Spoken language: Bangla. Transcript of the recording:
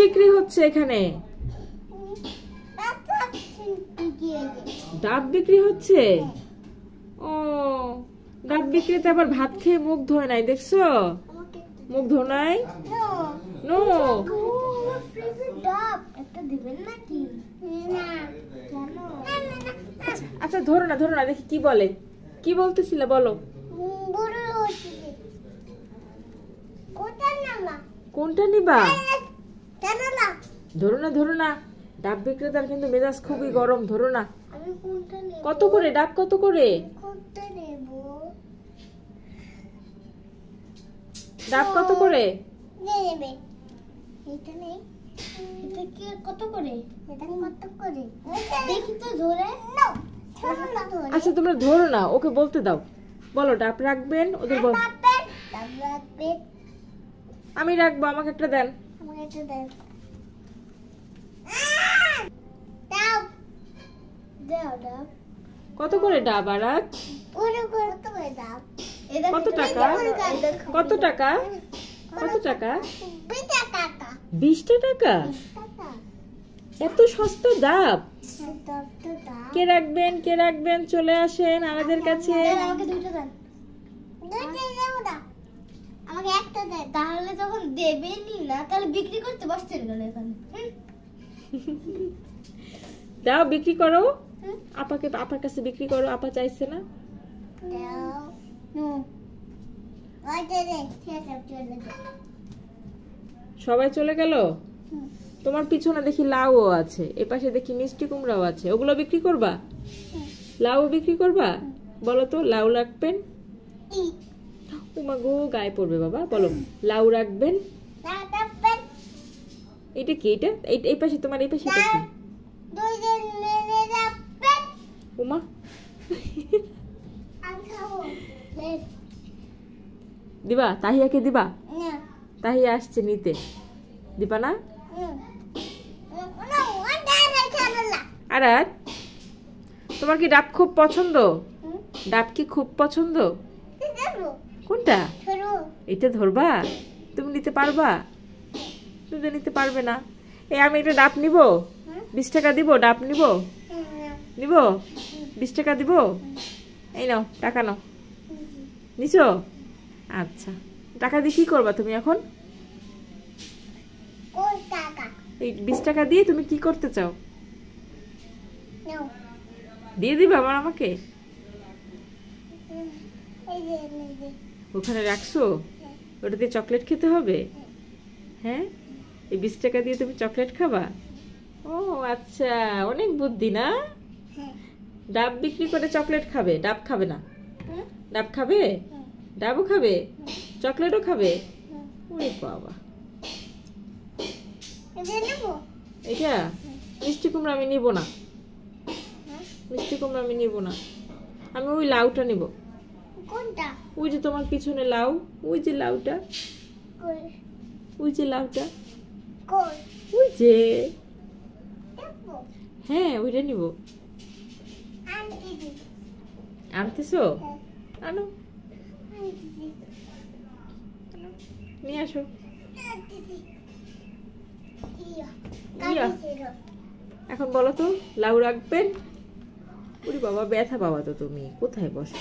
বিক্রি হচ্ছে এখানে? ডাব বিক্রি হচ্ছে। ও, ডাব বিক্রিতে আবার ভাত খেয়ে মুখ ধোয় নাই, দেখছো? মুখ ধো নাই? নো। আচ্ছা ধরো না, ধরো না, দেখি কি বলে। কি বলতেছিলে বলো। কোনটা নিবা? ধরো না, ধরো না। ডাব বিক্রেতার কিন্তু মেজাজ খুবই গরম, ধরো না। কত করে ডাব, কত করে ডাব, কত করে? আচ্ছা তোমরা ধরো না, ওকে বলতে দাও। বলো ডাব রাখবেন, ওদের বল। আমি রাখবো, আমাকে একটা দেন। কত করে ডাব? আর কত টাকা? কত টাকা? কত টাকা? 20টা টাকা? এত সস্তা ডাব? কে রাখবেন, কে রাখবেন? চলে আসেন আমাদের কাছে। তাহলে যখন দেবেনই না, তাহলে বিক্রি করতে বসছেন কেন এখানে? দাও, বিক্রি করো। আপাকে, আপার কাছে বিক্রি করো। আপা চাইছে না। সবাই চলে গেল। তোমার পিছনে দেখি লাউ আছে, এপাশে দেখি মিষ্টি কুমড়াও আছে। ওগুলো বিক্রি করবা? লাউ বিক্রি করবা? বলো তো, লাউ রাখবেন? উমা গো, গায়ে পড়বে বাবা। বলো, লাউ রাখবেন। এটা কি? এটা এই পাশে, তোমার এই পাশে দেখি। উমা, দিবা? তাহিয়াকে দিবা? তাহিয়া আসছে নিতে, দিবা না? আর তোমার কি ডাব খুব পছন্দ? ডাব কি খুব পছন্দ? কোনটা? এটা ধরবা? তুমি নিতে পারবা? তুমি তো নিতে পারবে না। এই আমি একটা ডাব নিব, 20 টাকা দিব। ডাব নিব, নিব 20 টাকা দিব। এই নাও টাকা, নাও। নিছো? আচ্ছা, টাকা দিয়ে কি করবা তুমি এখন? এই 20 টাকা দিয়ে তুমি কি করতে চাও? দিয়ে দিবা আমার, আমাকে? ওখানে রাখছো? ওটা দিয়ে চকলেট খেতে হবে? হ্যাঁ, এই 20 টাকা দিয়ে তুমি চকলেট খাবা? ও আচ্ছা, অনেক বুদ্ধি না? ডাব বিক্রি করে চকলেট খাবে, ডাব খাবে না? ডাব খাবে? ডাবও খাবে, চকলেটও খাবে? ওরে বাবা। এটা মিষ্টি কুমড়া আমি নিব না। মিষ্টি কুমড়া আমি নিব না। আমি ওই লাউটা নিব। কোনটা? ওই যে তোমার পিছনে লাউ, ওই যে লাউটা, ওই যে লাউটা, ওই যে। হ্যাঁ, ওইটা নিব। আনতেছো? আনো, নিয়ে আসো। এখন বলো তো, লাউ রাখবেন? ওরে বাবা, ব্যথা পাবা তো তুমি। কোথায় বসো?